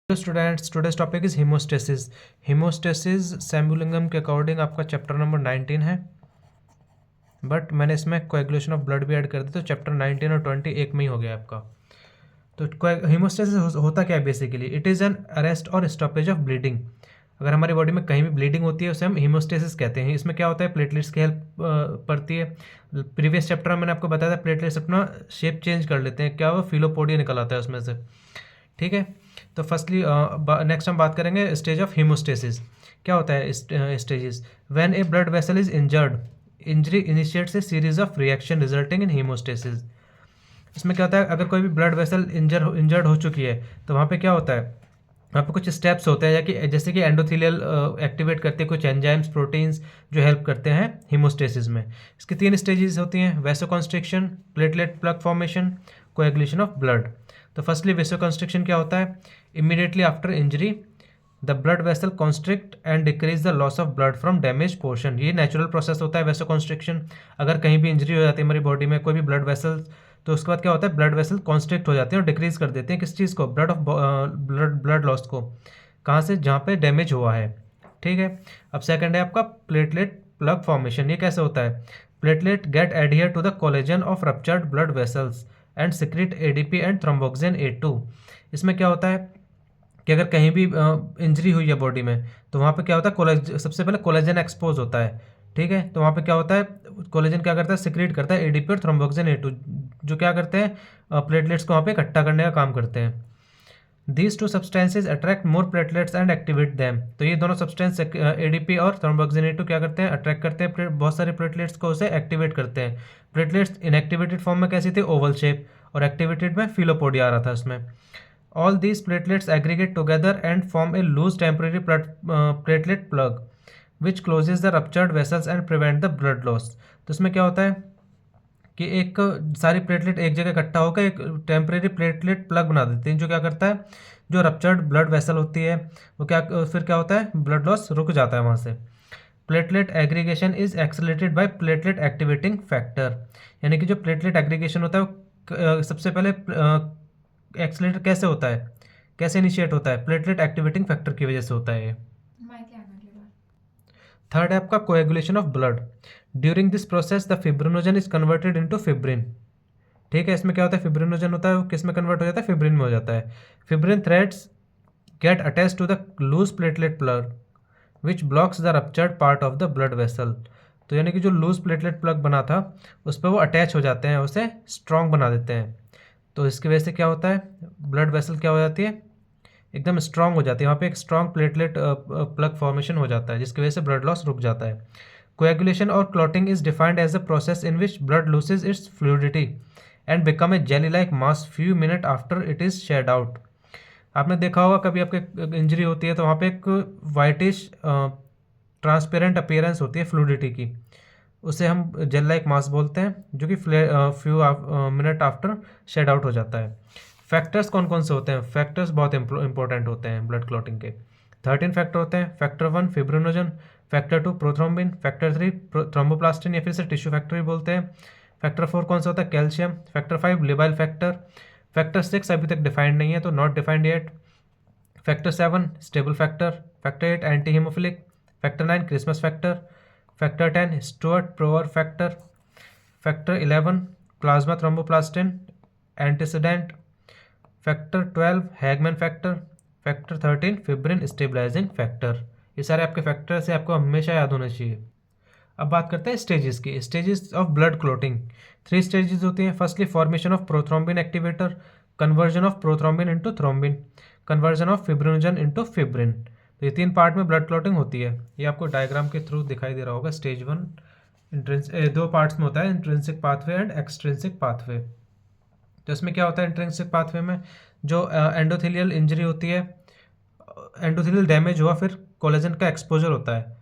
Students, today's topic is haemostasis. Haemostasis Sambulingam के according आपका chapter number 19 है, बट मैंने इसमें कोएगुलेशन ऑफ ब्लड भी ऐड कर दिया, तो चैप्टर 19 और 20 एक में ही हो गया आपका। तो हीमोस्टेसिस होता क्या है basically? It is an arrest और स्टॉपेज ऑफ ब्लीडिंग। अगर हमारी बॉडी में कहीं भी ब्लीडिंग होती है उसे हम हीमोस्टेसिस कहते हैं। इसमें क्या होता है, प्लेटलेट्स की हेल्प पड़ती है। प्रीवियस चैप्टर में मैंने आपको बताया था प्लेटलेट्स अपना शेप चेंज कर लेते हैं, क्या वो फिलोपोडिया निकल आता है उसमें से। ठीक है, तो फर्स्टली नेक्स्ट हम बात करेंगे स्टेज ऑफ हीमोस्टेसिस। क्या होता है stages? When A blood vessel is injured, injury initiates A series of reaction resulting in haemostasis. इसमें क्या होता है, अगर कोई भी ब्लड वेसल इंजर्ड हो चुकी है तो वहाँ पे क्या होता है, वहाँ पे कुछ स्टेप्स होते हैं, या कि जैसे कि एंडोथेलियल एक्टिवेट करते हैं कुछ एंजाइम्स प्रोटीन्स जो हेल्प करते हैं हीमोस्टेसिस में। इसकी 3 स्टेजेस होती हैं: vasoconstriction, platelet plug formation, coagulation of blood. तो फर्स्टली वेसोकंस्ट्रिक्शन क्या होता है? Immediately after injury the blood vessel constrict and decrease the loss of blood from damage portion. ये नेचुरल प्रोसेस होता है वेसोकंस्ट्रिक्शन। अगर कहीं भी इंजरी हो जाती है हमारी बॉडी में, कोई भी ब्लड वेसल, तो उसके बाद क्या होता है, ब्लड वेसल कॉन्स्ट्रिक्ट हो जाते हैं और डिक्रीज कर देते हैं किस चीज़ को, ब्लड लॉस को। कहाँ से? जहाँ पे डैमेज हुआ है। ठीक है, अब सेकंड है आपका प्लेटलेट प्लग फॉर्मेशन। ये कैसे होता है? Platelet get adhere to the collagen of ruptured blood vessels and secrete ADP and thromboxane A2। इसमें क्या होता है कि अगर कहीं भी इंजरी हुई है बॉडी में तो वहाँ पे क्या होता है, सबसे पहले कोलेजन एक्सपोज होता है। ठीक है, तो वहाँ पे क्या होता है, कोलेजन क्या करता है, सिक्रीट करता है एडीपी और थ्रोम्बोक्सिन A2, जो क्या करते हैं, प्लेटलेट्स को वहाँ पे इकट्ठा करने का काम करते हैं। These two substances attract more platelets and activate them. तो ये दोनों सब्सटेंस एडीपी और थ्रोम्बोक्सिन A2 क्या करते हैं, अट्रैक्ट करते हैं बहुत सारे प्लेटलेट्स को, उसे एक्टिवेट करते हैं। प्लेटलेट्स इनएक्टिवेटेड फॉर्म में कैसी थी, ओवल शेप, और एक्टिवेटेड में फिलोपोडिया आ रहा था उसमें। All these platelets aggregate together and form a loose temporary platelet plug, which closes the ruptured vessels and prevent the blood loss। तो इसमें क्या होता है कि एक सारी प्लेटलेट एक जगह इकट्ठा होकर एक टेम्परेरी प्लेटलेट प्लग बना देते हैं, जो क्या करता है, जो रप्चर्ड ब्लड वेसल होती है वो क्या, फिर क्या होता है, ब्लड लॉस रुक जाता है वहाँ से। Platelet aggregation is accelerated by platelet activating factor. यानी कि जो प्लेटलेट एग्रीगेशन होता है वो सबसे पहले एक्सेलरेट कैसे होता है, कैसे इनिशिएट होता है, प्लेटलेट एक्टिवेटिंग फैक्टर की वजह से होता है ये। थर्ड है आपका coagulation of blood. During this process the fibrinogen is converted into fibrin. ठीक है, इसमें क्या होता है, फिब्रिनोजन होता है वो किस में कन्वर्ट हो जाता है, फिब्रिन में हो जाता है। Fibrin threads get attach to the loose platelet plug which blocks the ruptured part of the blood vessel. तो यानी कि जो लूज प्लेटलेट प्लग बना था उस पर वो अटैच हो जाते हैं, उसे स्ट्रॉन्ग बना देते हैं। तो इसकी वजह से क्या होता है, ब्लड वेसल क्या हो जाती है, एकदम स्ट्रांग हो जाती है, वहाँ पे एक स्ट्रांग प्लेटलेट प्लग फॉर्मेशन हो जाता है, जिसकी वजह से ब्लड लॉस रुक जाता है। कोएगुलेशन और clotting is defined as a process in which blood loses its fluidity and become a jelly like mass few minute after it is shed out. आपने देखा होगा कभी आपके इंजरी होती है तो वहाँ पे एक वाइटिश ट्रांसपेरेंट अपीयरेंस होती है फ्लूइडिटी की, उसे हम जेल लाइक मास बोलते हैं, जो कि few minute after shed out हो जाता है। फैक्टर्स कौन कौन से होते हैं? फैक्टर्स बहुत इंपॉर्टेंट होते हैं ब्लड क्लॉटिंग के। 13 फैक्टर होते हैं। Factor 1 fibrinogen, factor 2 prothrombin, factor 3 thromboplastin या फिर से टिश्यू फैक्टर भी बोलते हैं। फैक्टर 4 कौन सा होता है? Calcium. Factor 5 labile factor. Factor 6 अभी तक डिफाइंड नहीं है, तो not defined yet. Factor 7 stable factor. Factor 8 anti haemophilic. Factor 9 Christmas factor. Factor 10 Stuart Prower factor. Factor 11 plasma thromboplastin antecedent. Factor 12 Hageman factor. Factor 13 fibrin stabilising factor. ये सारे आपके factor से आपको हमेशा याद होना चाहिए। अब बात करते हैं स्टेजेस की। Stages of blood clotting, 3 stages होती हैं। Firstly formation of prothrombin activator, conversion of prothrombin into thrombin, conversion of fibrinogen into fibrin. तो ये 3 पार्ट में ब्लड क्लॉटिंग होती है। ये आपको डायग्राम के थ्रू दिखाई दे रहा होगा। स्टेज 1 2 पार्ट्स में होता है, intrinsic pathway and extrinsic pathway. तो इसमें क्या होता है, इंट्रिंसिक पाथवे में जो एंडोथेलियल इंजरी होती है, एंडोथेलियल डैमेज हुआ, फिर कोलेजन का एक्सपोजर होता है।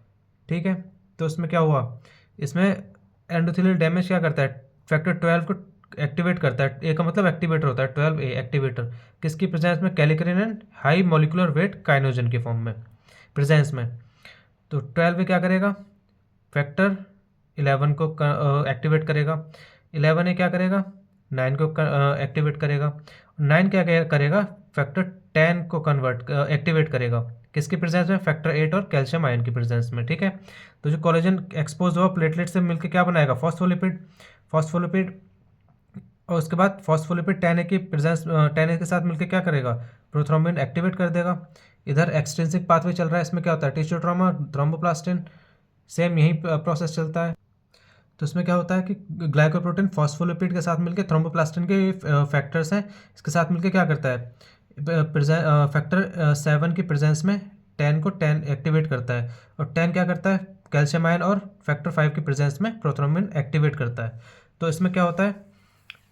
ठीक है, तो इसमें क्या हुआ, इसमें एंडोथेलियल डैमेज क्या करता है, फैक्टर 12 को एक्टिवेट करता है। ए का मतलब एक्टिवेटर होता है, 12A एक्टिवेटर, किसकी प्रेजेंस में, कैलिक्रिन एंड हाई मॉलिकुलर वेट काइनोजन के फॉर्म में प्रेजेंस में। तो 12A क्या करेगा, फैक्टर 11 को एक्टिवेट करेगा। 11A क्या करेगा, 9 को एक्टिवेट करेगा। 9 क्या करेगा, फैक्टर 10 को एक्टिवेट करेगा, किसकी प्रेजेंस में? फैक्टर 8 और कैल्शियम आयन की प्रेजेंस में, ठीक है। तो जो कोलेजन एक्सपोज हुआ प्लेटलेट से मिलकर क्या बनाएगा? फॉस्फोलिपिड और उसके बाद फॉस्फोलिपिड 10A की प्रेजेंस 10A के साथ मिलकर क्या करेगा? प्रोथ्रोम्बिन एक्टिवेट कर देगा। इधर एक्सट्रिंसिक पाथवे चल रहा है, इसमें क्या होता है? टिश्यू ट्रॉमा, थ्रोम्बोप्लास्टिन, सेम यही प्रोसेस चलता है। तो इसमें क्या होता है कि ग्लाइकोप्रोटीन फॉस्फोलिपिड के साथ मिलकर थ्रोम्बोप्लास्टिन के फैक्टर्स हैं, इसके साथ मिलकर क्या करता है? फैक्टर 7 की प्रेजेंस में 10 को 10 एक्टिवेट करता है, और 10 क्या करता है? कैल्शियम आयन और फैक्टर 5 की प्रेजेंस में प्रोथ्रोम्बिन एक्टिवेट करता है। तो इसमें क्या होता है?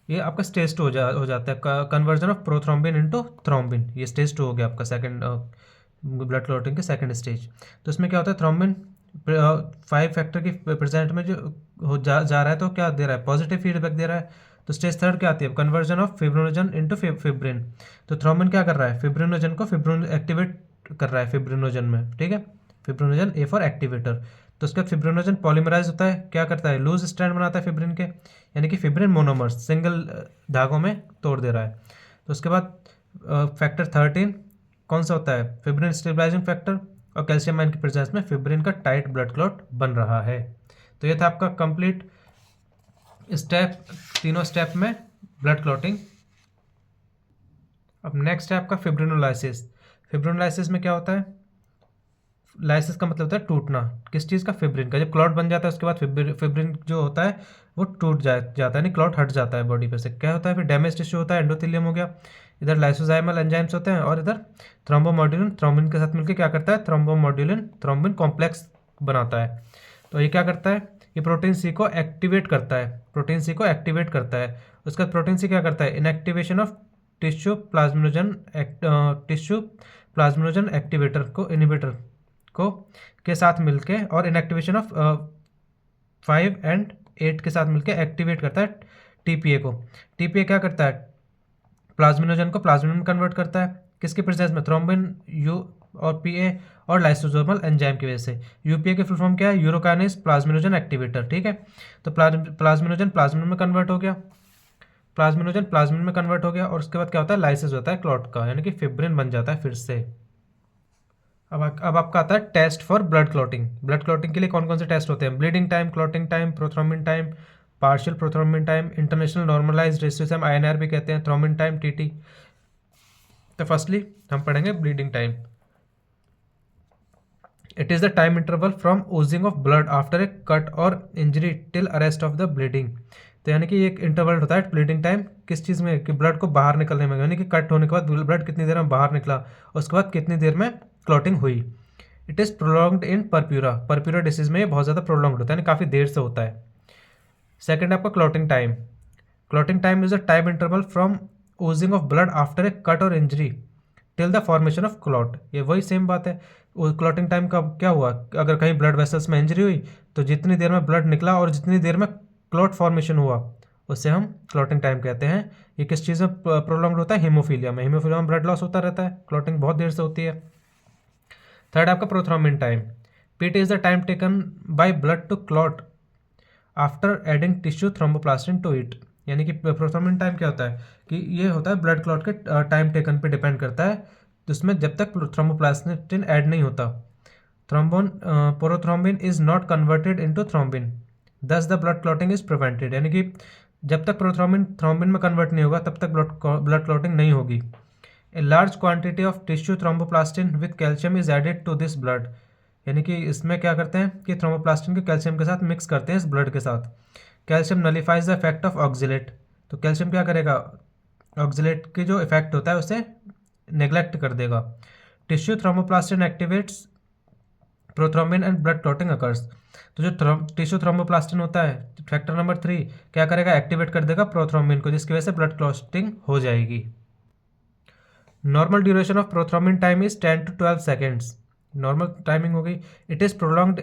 ये आपका स्टेज 2 हो जाता है, conversion of prothrombin into thrombin. ये स्टेज 2 हो गया आपका सेकंड ब्लड क्लॉटिंग के सेकंड स्टेज। तो इसमें क्या होता है? थ्रोम्बिन 5 फैक्टर की प्रेजेंट में जो जा रहा है, तो क्या दे रहा है? पॉजिटिव फीडबैक दे रहा है। तो स्टेज 3 क्या आती है? Conversion of fibrinogen into fibrin. तो थ्रोम्बिन क्या कर रहा है? फिब्रिनोजन को एक्टिवेट कर रहा है फिब्रिनोजन में, ठीक है। Fibrinogen A for activator. तो उसके बाद फिब्रिनोजन पॉलीमराइज होता है, क्या करता है? लूज स्ट्रैंड बनाता है फिब्रिन के, यानी कि फिब्रिन मोनोमर्स सिंगल धागों में तोड़ दे रहा है। तो उसके बाद फैक्टर 13 कौन सा होता है? फिब्रिन स्टेबलाइजिंग फैक्टर, और कैल्शियम आयन की प्रेजेंस में फिब्रिन का टाइट ब्लड क्लॉट बन रहा है। तो ये था आपका कंप्लीट स्टेप, तीनों स्टेप में ब्लड क्लॉटिंग। अब नेक्स्ट है आपका फिब्रिनोलाइसिस। फिब्रिनोलाइसिस में क्या होता है? लाइसिस का मतलब होता है टूटना, किस चीज़ का? फिब्रिन का। जब क्लॉट बन जाता है उसके बाद फिब्रिन जो होता है वो टूट जाता है, यानी क्लॉट हट जाता है बॉडी पे से। क्या होता है फिर? डैमेज टिश्यू होता है, एंडोथेलियम हो गया। इधर लाइसोजाइमल एंजाइम्स होते हैं, और इधर थ्रोम्बोमोड्यूलिन थ्रोम्बिन के साथ मिलकर क्या करता है? थ्रोम्बोमोड्यूलिन थ्रोम्बिन कॉम्प्लेक्स बनाता है। तो ये क्या करता है? ये प्रोटीन सी को एक्टिवेट करता है, प्रोटीन सी को एक्टिवेट करता है। उसके बाद प्रोटीन सी क्या करता है? Inactivation of tissue plasminogen activator को, इनिबिटर को के साथ मिलके, और इनएक्टिवेशन ऑफ 5 एंड 8 के साथ मिलके एक्टिवेट करता है टीपीए को। टीपीए क्या करता है? प्लाज्मिनोजन को प्लाज्मिन में कन्वर्ट करता है, किसके प्रेजेंस में? थ्रोम्बिन, यू और पीए और लाइसोसोमल एंजाइम की वजह से। यूपीए की फुल फॉर्म क्या है? यूरोकाइनेज प्लाज्मिनोजन एक्टिवेटर, ठीक है। तो प्लाज्मिनोजन प्लाज्मिन में कन्वर्ट हो गया, प्लाज्मिनोजन प्लाज्मिन में कन्वर्ट हो गया, और उसके बाद क्या होता है? लाइसिस होता है क्लॉट का, यानी कि फिब्रिन बन जाता है फिर से। अब आपका आता है test for blood clotting. Blood clotting के लिए कौन कौन से टेस्ट होते हैं? Bleeding time, clotting time, prothrombin time, partial prothrombin time, international normalised ratio से हम INR भी कहते हैं, थ्रोम्बिन टाइम, TT। तो फर्स्टली हम पढ़ेंगे bleeding time. It is the time interval from oozing of blood after a cut और injury till arrest of the bleeding. तो यानी कि एक इंटरवल होता है ब्लीडिंग टाइम, किस चीज़ में? कि ब्लड को बाहर निकलने में, यानी कि कट होने के बाद ब्लड कितनी देर में बाहर निकला, उसके बाद कितनी देर में क्लॉटिंग हुई। It is prolonged in purpura disease में ये बहुत ज़्यादा प्रोलॉन्ग्ड होता है, यानी काफ़ी देर से होता है। सेकेंड आपका clotting time. Clotting time is a time interval from oozing of blood after a cut और injury till the formation of clot. ये वही सेम बात है। क्लॉटिंग टाइम का क्या हुआ? अगर कहीं ब्लड वेसल्स में इंजरी हुई तो जितनी देर में ब्लड निकला और जितनी देर में क्लॉट फॉर्मेशन हुआ उससे हम क्लॉटिंग टाइम कहते हैं। ये किस चीज़ में प्रोलॉन्ग्ड होता है? हीमोफीलिया में। हीमोफीलिया में ब्लड लॉस होता रहता है, क्लॉटिंग बहुत देर से होती है। थर्ड आपका prothrombin time. PT is the time taken by blood to clot after adding tissue thromboplastin to it. यानी कि प्रोथ्रोम्बिन टाइम क्या होता है? कि ये होता है ब्लड क्लॉट के टाइम टेकन पे डिपेंड करता है, जिसमें जब तक थ्रोम्बोप्लास्टिन ऐड नहीं होता। Prothrombin is not converted into thrombin, thus the blood clotting is prevented. यानी कि जब तक थ्रोम्बिन में कन्वर्ट नहीं होगा तब तक ब्लड क्लॉटिंग नहीं होगी। A large quantity of tissue thromboplastin with calcium is added to this blood. यानी कि इसमें क्या करते हैं कि थ्रोम्बोप्लास्टिन को कैल्शियम के साथ मिक्स करते हैं इस ब्लड के साथ। Calcium nullifies the effect of oxalate. तो कैल्शियम क्या करेगा? ऑक्जिलेट के जो इफेक्ट होता है उसे नेग्लेक्ट कर देगा। Tissue thromboplastin activates prothrombin and blood clotting occurs. तो जो टिश्यू थ्रोम्बोप्लास्टिन होता है, फैक्टर नंबर 3 क्या करेगा? एक्टिवेट कर देगा प्रोथ्रोम्बिन को, जिसकी वजह से ब्लड क्लॉटिंग हो जाएगी। Normal duration of prothrombin time is 10 to 12 seconds. Normal timing हो गई। It is prolonged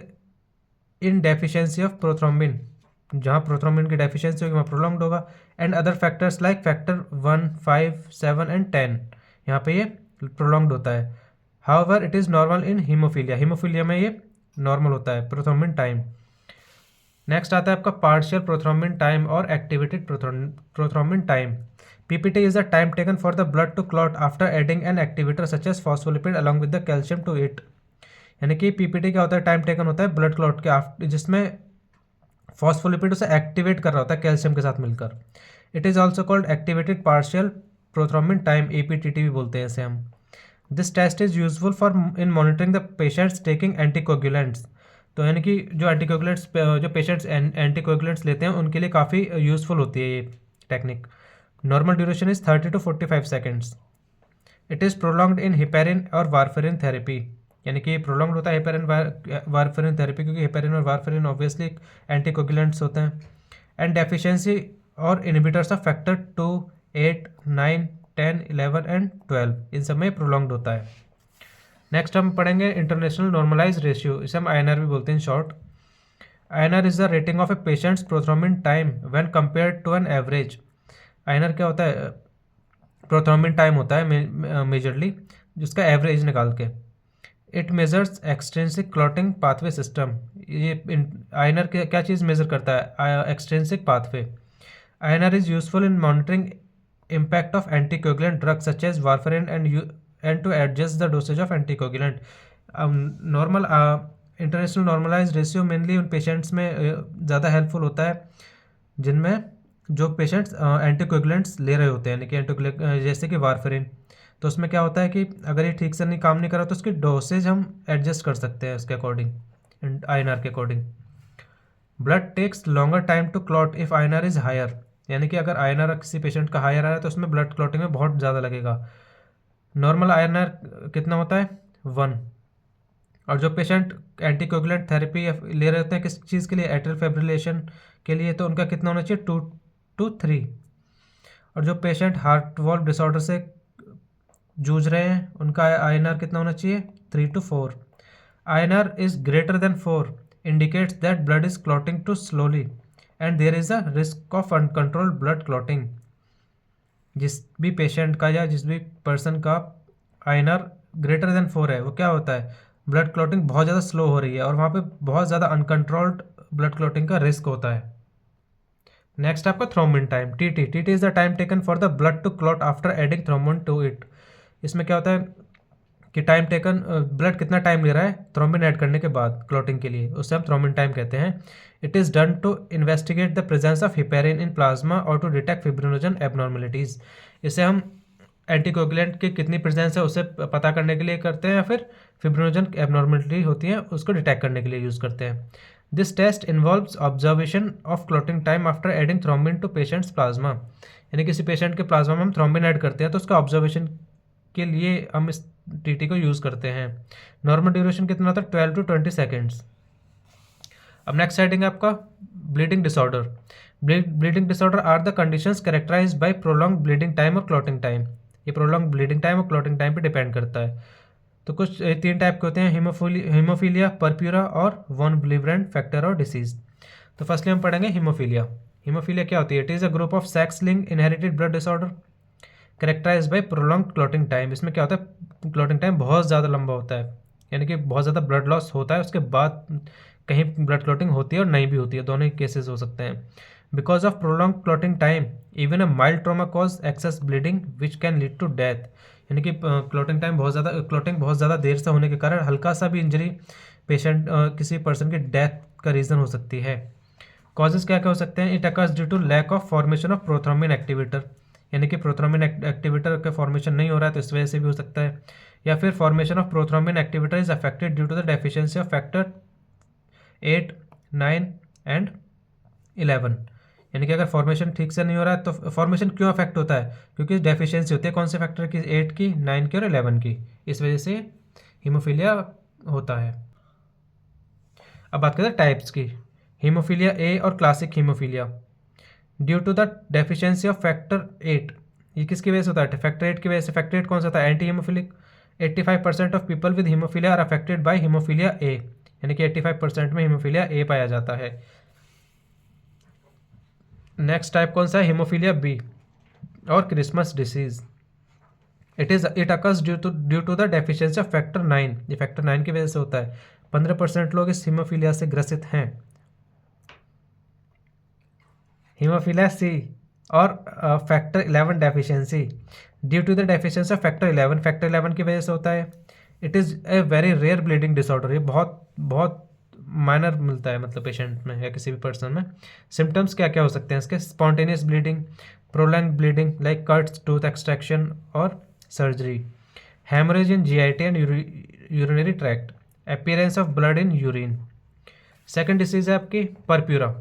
in deficiency of prothrombin. जहाँ प्रोथ्रोम्बिन की डेफिशिएंसी होगी वहाँ प्रोलॉन्ग्ड होगा। And other factors like factor 1, 5, 7 and 10, यहाँ पे ये प्रोलॉन्ग्ड होता है। However it is normal in haemophilia. Haemophilia में ये नॉर्मल होता है प्रोथ्रोम्बिन टाइम। नेक्स्ट आता है आपका पार्शियल प्रोथ्रोम्बिन टाइम और activated prothrombin time. PPT is the time taken for the blood to clot after adding an activator such as phospholipid along with the calcium to it. यानी कि PPT क्या होता है, time taken होता है blood clot के जिसमें phospholipid उसे एक्टिवेट कर रहा होता है कैल्शियम के साथ मिलकर. It is also called activated partial prothrombin time, APTT भी बोलते हैं इसे हम. This test is useful for in monitoring the patients taking anticoagulants. तो यानी कि जो एंटीकोगुलेंट्स जो पेशेंट्स एंटीकोगुलेंट्स लेते हैं उनके लिए काफ़ी यूजफुल होती है ये technique. Normal duration is 30 to 45 seconds. It is prolonged in heparin और वारफेरिन थेरेपी. यानी कि प्रोलॉन्ग्ड होता है हिपेरिन वारफेरिन थेरेपी क्योंकि हिपेरिन और वारफेरिन ऑब्वियसली एंटीकोगुलेंट्स होते हैं. एंड डेफिशिएंसी और इनहिबिटर्स ऑफ फैक्टर 2, 8, 9, 10, 11 एंड 12 इन सब में प्रोलॉन्ग्ड होता है. नेक्स्ट हम पढ़ेंगे इंटरनेशनल नॉर्मलाइज रेशियो. इसे हम INR भी बोलते हैं short. INR is the rating of a patient's prothrombin time when compared to an average. INR क्या होता है, प्रोथ्रोम्बिन टाइम होता है मेजरली जिसका एवरेज निकाल के. It measures extrinsic clotting pathway system. ये INR क्या चीज़ मेजर करता है, extrinsic pathway. INR is useful in monitoring impact of anticoagulant drugs such as warfarin and to adjust the dosage of anticoagulant. Normal international normalise ratio mainly उन patients में ज़्यादा helpful होता है जिनमें जो पेशेंट्स एंटीकोगुलेंट्स ले रहे होते हैं, यानी कि जैसे कि वारफेरिन. तो उसमें क्या होता है कि अगर ये ठीक से नहीं काम नहीं करा तो उसकी डोसेज हम एडजस्ट कर सकते हैं उसके अकॉर्डिंग, INR के according. Blood takes longer time to clot if INR is higher. यानी कि अगर INR किसी पेशेंट का हायर आ रहा है तो उसमें ब्लड क्लॉटिंग में बहुत ज़्यादा लगेगा. नॉर्मल INR कितना होता है, 1. और जो पेशेंट एंटीकोगुलेंट थेरेपी ले रहे होते हैं किस चीज़ के लिए, एट्रियल फाइब्रिलेशन के लिए, तो उनका कितना होना चाहिए, 2 to 3. और जो पेशेंट हार्ट वॉल्व डिसऑर्डर से जूझ रहे हैं उनका INR कितना होना चाहिए, 3 to 4. INR is greater than 4 indicates that blood is clotting too slowly and there is a risk of uncontrolled blood clotting. जिस भी पेशेंट का या जिस भी पर्सन का INR ग्रेटर देन 4 है वो क्या होता है, ब्लड क्लॉटिंग बहुत ज़्यादा स्लो हो रही है और वहाँ पे बहुत ज़्यादा अनकंट्रोल्ड ब्लड क्लॉटिंग का रिस्क होता है. नेक्स्ट आपका thrombin time, TT is the time taken for the blood to clot after adding thrombin to it. इसमें क्या होता है कि टाइम टेकन, ब्लड कितना टाइम ले रहा है थ्रोम्बिन ऐड करने के बाद क्लॉटिंग के लिए, उससे हम थ्रोम्बिन टाइम कहते हैं. It is done to investigate the presence of heparin in plasma और टू डिटेक्ट फिब्रिनोजन एबनॉर्मेलिटीज़. इसे हम एंटीकोगुलेंट की कितनी प्रेजेंस है उसे पता करने के लिए करते हैं या फिर फिब्रिनोजन एबनॉर्मेलिटी होती है उसको डिटेक्ट करने के लिए यूज़ करते हैं. This test involves observation of clotting time after adding thrombin to patient's plasma. यानी किसी पेशेंट के प्लाज्मा में हम थ्रोम्बिन ऐड करते हैं तो उसका ऑब्जर्वेशन के लिए हम इस TT को यूज़ करते हैं. नॉर्मल ड्यूरेशन कितना होता है, 12 to 20 सेकेंड्स. अब नेक्स्ट हेडिंग है आपका bleeding disorder. Bleeding disorder are the conditions characterised by prolong bleeding time और क्लॉटिंग टाइम. ये प्रोलॉन्ग ब्लीडिंग टाइम और क्लॉटिंग टाइम पे डिपेंड करता है. तो कुछ 3 टाइप के होते हैं, हीमोफीलिया, परप्यूरा और वॉन विलेब्रेंड फैक्टर और डिसीज. तो फर्स्टली हम पढ़ेंगे हीमोफीलिया. हीमोफीलिया क्या होती है, it is a group of sex linked inherited blood disorder characterised by prolong clotting time. इसमें क्या होता है, क्लॉटिंग टाइम बहुत ज़्यादा लंबा होता है, यानी कि बहुत ज़्यादा ब्लड लॉस होता है, उसके बाद कहीं ब्लड क्लॉटिंग होती है और नहीं भी होती है, दोनों ही केसेस हो सकते हैं. Because of prolong clotting time even a mild trauma cause excess bleeding which can lead to death. यानी कि क्लॉटिंग बहुत ज़्यादा देर से होने के कारण हल्का सा भी इंजरी पेशेंट किसी पर्सन की डेथ का रीज़न हो सकती है. कॉजेज़ क्या क्या हो सकते हैं, it occurs due to lack of formation of prothrombin activator. यानी कि प्रोथ्रोम्बिन एक्टिवेटर का फॉर्मेशन नहीं हो रहा है तो इस वजह से भी हो सकता है. या फिर formation of prothrombin activator is affected due to the deficiency of factor 8, 9 and 11. यानी कि अगर फॉर्मेशन ठीक से नहीं हो रहा है तो फॉर्मेशन क्यों अफेक्ट होता है, क्योंकि डेफिशिएंसी होती है कौन से फैक्टर की, 8 की, 9 की और 11 की. इस वजह से हीमोफीलिया होता है. अब बात करते हैं टाइप्स की. हीमोफीलिया ए और classic haemophilia. Due to the deficiency of factor 8, ये किसकी वजह से होता है, फैक्टर 8 की वजह से. फैक्टर 8 कौन सा होता है, anti haemophilic. 85% of people with haemophilia are affected by haemophilia A. यानी कि 85% में हीमोफीलिया ए पाया जाता है. नेक्स्ट टाइप कौन सा है, हीमोफीलिया बी और Christmas disease. It occurs due to the deficiency of factor 9. ये फैक्टर 9 की वजह से होता है. 15% लोग इस हीमोफीलिया से ग्रसित हैं. हीमोफीलिया सी और factor 11 deficiency, due to the deficiency of factor 11 की वजह से होता है। It is a very rare bleeding disorder, ये बहुत बहुत माइनर मिलता है मतलब पेशेंट में या किसी भी पर्सन में। सिम्टम्स क्या क्या हो सकते हैं इसके? Spontaneous bleeding, prolonged bleeding like cuts, tooth extraction और surgery, hemorrhage in GIT and urinary tract, appearance of blood in urine. Second disease है आपकी purpura.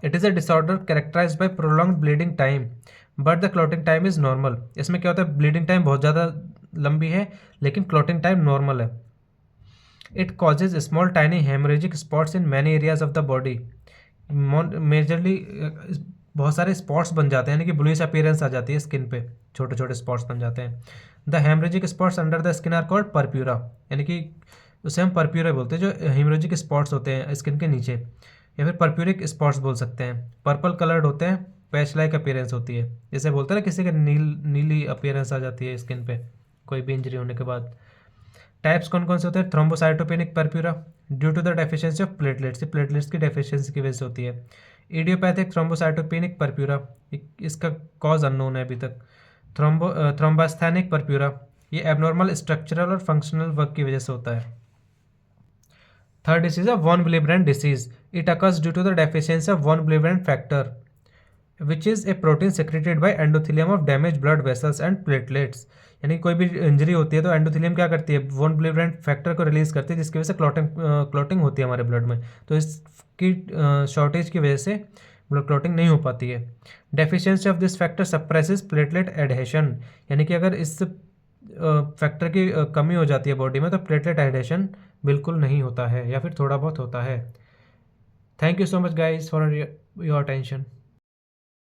It is a disorder characterize by prolonged bleeding time but the clotting time is normal. इसमें क्या होता है, bleeding time बहुत ज़्यादा लंबी है लेकिन क्लॉटिंग टाइम नॉर्मल है। It causes small tiny haemorrhagic spots in many areas of the body. Majorly बहुत सारे स्पॉट्स बन जाते हैं, यानी कि ब्लूइश अपीयरेंस आ जाती है स्किन पे, छोटे छोटे स्पॉट्स बन जाते हैं। The haemorrhagic spots under the skin are called purpura, यानी कि उसे हम परप्यूरा बोलते हैं, जो हेमरेजिक स्पॉट्स होते हैं स्किन के नीचे, या फिर परप्यूरिक स्पॉट्स बोल सकते हैं। पर्पल कलर्ड होते हैं, पैच लाइक अपीयरेंस होती है, जैसे बोलते हैं ना किसी के नीली अपीयरेंस आ जाती है स्किन पे कोई भी इंजरी होने के बाद। टाइप्स कौन कौन से होते हैं? Thrombocytopenic purpura, due to the deficiency of platelets, platelets की डेफिशिएंसी की वजह से होती है। इडियोपैथिक थ्रोम्बोसाइटोपेनिक परप्यूरा, इसका कॉज अननोन है अभी तक। थ्रोम्बास्थेनिक परप्यूरा, ये एबनॉर्मल स्ट्रक्चरल और फंक्शनल वर्क की वजह से होता है। थर्ड डिसीज है von Willebrand disease. It occurs due to the deficiency of von Willebrand factor which is a protein secreted by endothelium of damage blood vessels and platelets. यानी कोई भी इंजरी होती है तो एंडोथेलियम क्या करती है, वॉन विलिब्रेंट फैक्टर को रिलीज करती है, जिसकी वजह से क्लॉटिंग होती है हमारे ब्लड में। तो इसकी शॉर्टेज की वजह से ब्लड क्लॉटिंग नहीं हो पाती है। Deficiency of this factor suppresses platelet adhesion, यानी कि अगर इस फैक्टर की कमी हो जाती है बॉडी में तो प्लेटलेट एडहेशन बिल्कुल नहीं होता है या फिर थोड़ा बहुत होता है। Thank you so much guys for your attention.